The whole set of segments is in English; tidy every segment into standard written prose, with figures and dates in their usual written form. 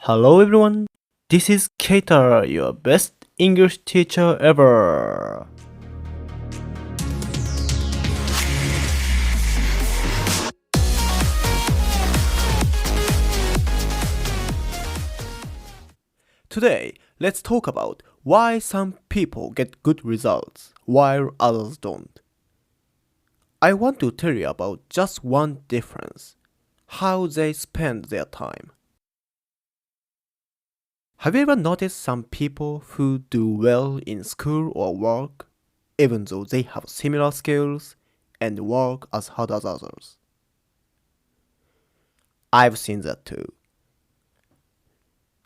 Hello everyone, this is Keita, your best English teacher ever. Today, let's talk about why some people get good results while others don't. I want to tell you about just one difference, how they spend their time. Have you ever noticed some people who do well in school or work, even though they have similar skills and work as hard as others? I've seen that too.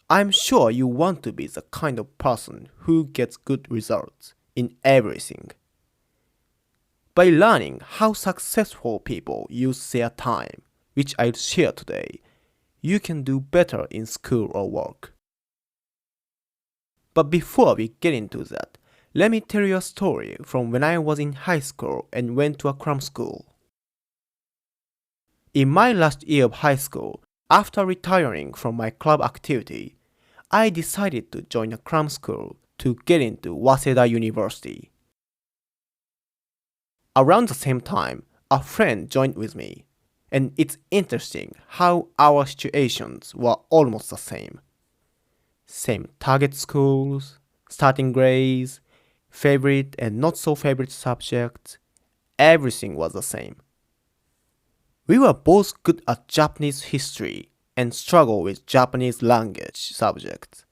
I'm sure you want to be the kind of person who gets good results in everything. By learning how successful people use their time, which I'll share today, you can do better in school or work. But before we get into that, let me tell you a story from when I was in high school and went to a cram school. In my last year of high school, after retiring from my club activity, I decided to join a cram school to get into Waseda University. Around the same time, a friend joined with me, and it's interesting how our situations were almost the same. Same target schools, starting grades, favorite and not so favorite subjects, everything was the same. We were both good at Japanese history and struggled with Japanese language subjects.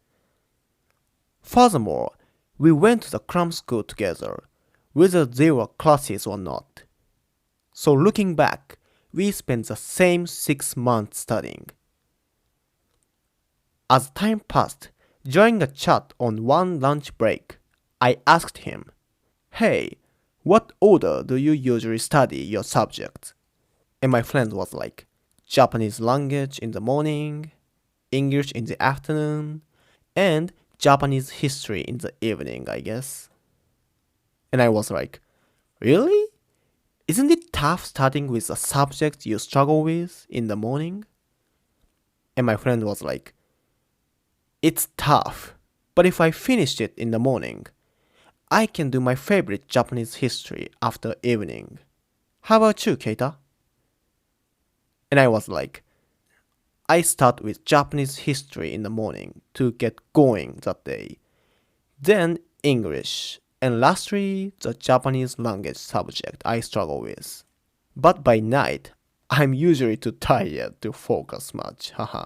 Furthermore, we went to the cram school together, whether there were classes or not. So looking back, we spent the same 6 months studying. As time passed, during a chat on one lunch break, I asked him, "Hey, what order do you usually study your subjects?" And my friend was like, Japanese language in the morning, English in the afternoon, and Japanese history in the evening, I guess. And I was like, really? Isn't it tough starting with a subject you struggle with in the morning? And my friend was like, it's tough, but if I finished it in the morning, I can do my favorite Japanese history after evening. How about you, Keita? And I was like, I start with Japanese history in the morning to get going that day, then English, and lastly, the Japanese language subject I struggle with. But by night, I'm usually too tired to focus much, haha.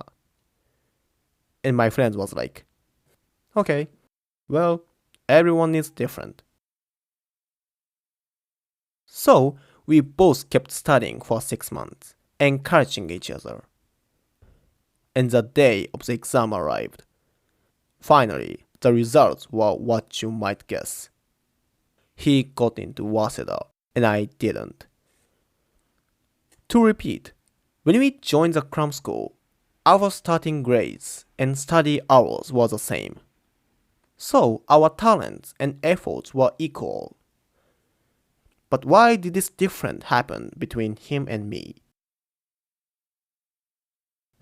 And my friend was like, okay, well, everyone is different. So, we both kept studying for 6 months, encouraging each other. And the day of the exam arrived. Finally, the results were what you might guess. He got into Waseda, and I didn't. To repeat, when we joined the cram school, our starting grades and study hours were the same. So our talents and efforts were equal. But why did this difference happen between him and me?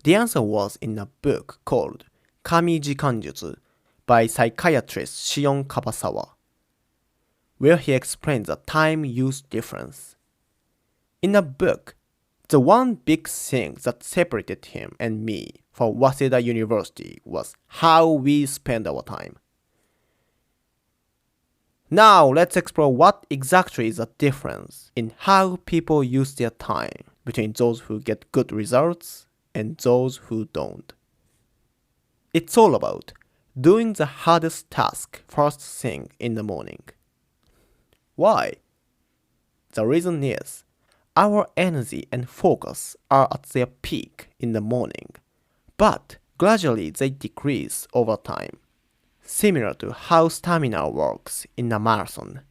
The answer was in a book called Kami Jikanjutsu by psychiatrist Shion Kabasawa, where he explains the time use difference. In the book, the one big thing that separated him and me from Waseda University was how we spend our time. Now let's explore what exactly is the difference in how people use their time between those who get good results and those who don't. It's all about doing the hardest task first thing in the morning. Why? The reason is, our energy and focus are at their peak in the morning, but gradually they decrease over time, similar to how stamina works in a marathon.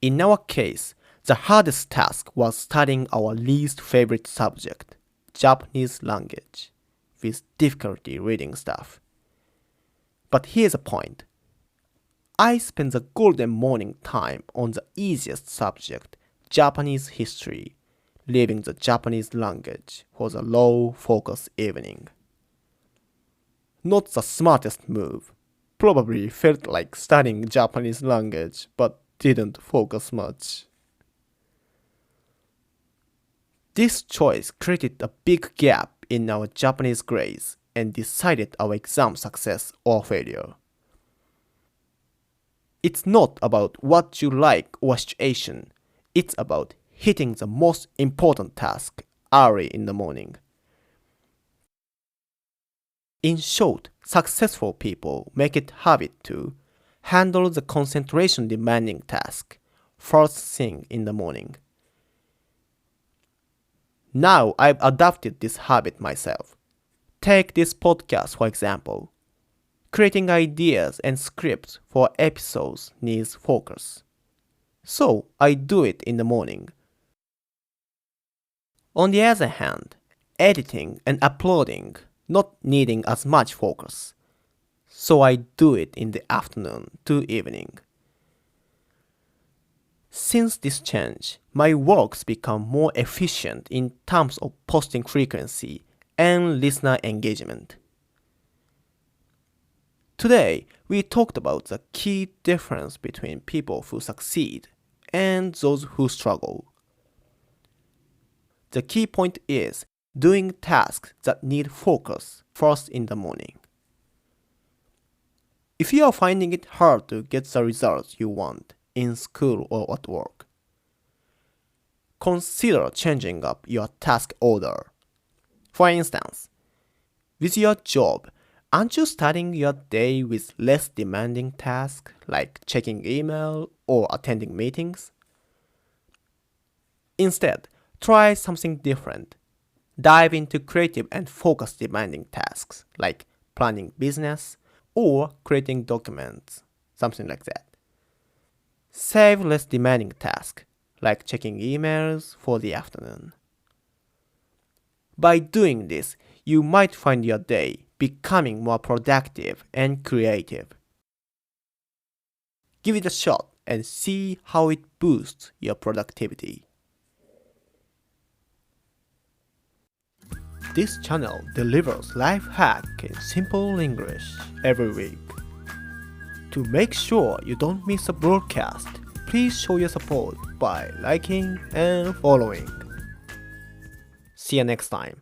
In our case, the hardest task was studying our least favorite subject, Japanese language, with difficulty reading stuff. But here's the point. I spent the golden morning time on the easiest subject, Japanese history, leaving the Japanese language for the low-focus evening. Not the smartest move. Probably felt like studying Japanese language, but didn't focus much. This choice created a big gap in our Japanese grades and decided our exam success or failure. It's not about what you like or situation. It's about hitting the most important task early in the morning. In short, successful people make it habit to handle the concentration demanding task first thing in the morning. Now I've adopted this habit myself. Take this podcast for example. Creating ideas and scripts for episodes needs focus. So I do it in the morning. On the other hand, editing and uploading not needing as much focus. So I do it in the afternoon to evening. Since this change, my works become more efficient in terms of posting frequency and listener engagement. Today, we talked about the key difference between people who succeed and those who struggle. The key point is doing tasks that need focus first in the morning. If you are finding it hard to get the results you want in school or at work, consider changing up your task order. For instance, with your job, aren't you starting your day with less demanding tasks like checking email or attending meetings? Instead, try something different. Dive into creative and focus demanding tasks like planning business or creating documents, something like that. Save less demanding tasks like checking emails for the afternoon. By doing this, you might find your day becoming more productive and creative. Give it a shot and see how it boosts your productivity. This channel delivers life hack in simple English every week. To make sure you don't miss a broadcast, please show your support by liking and following. See you next time.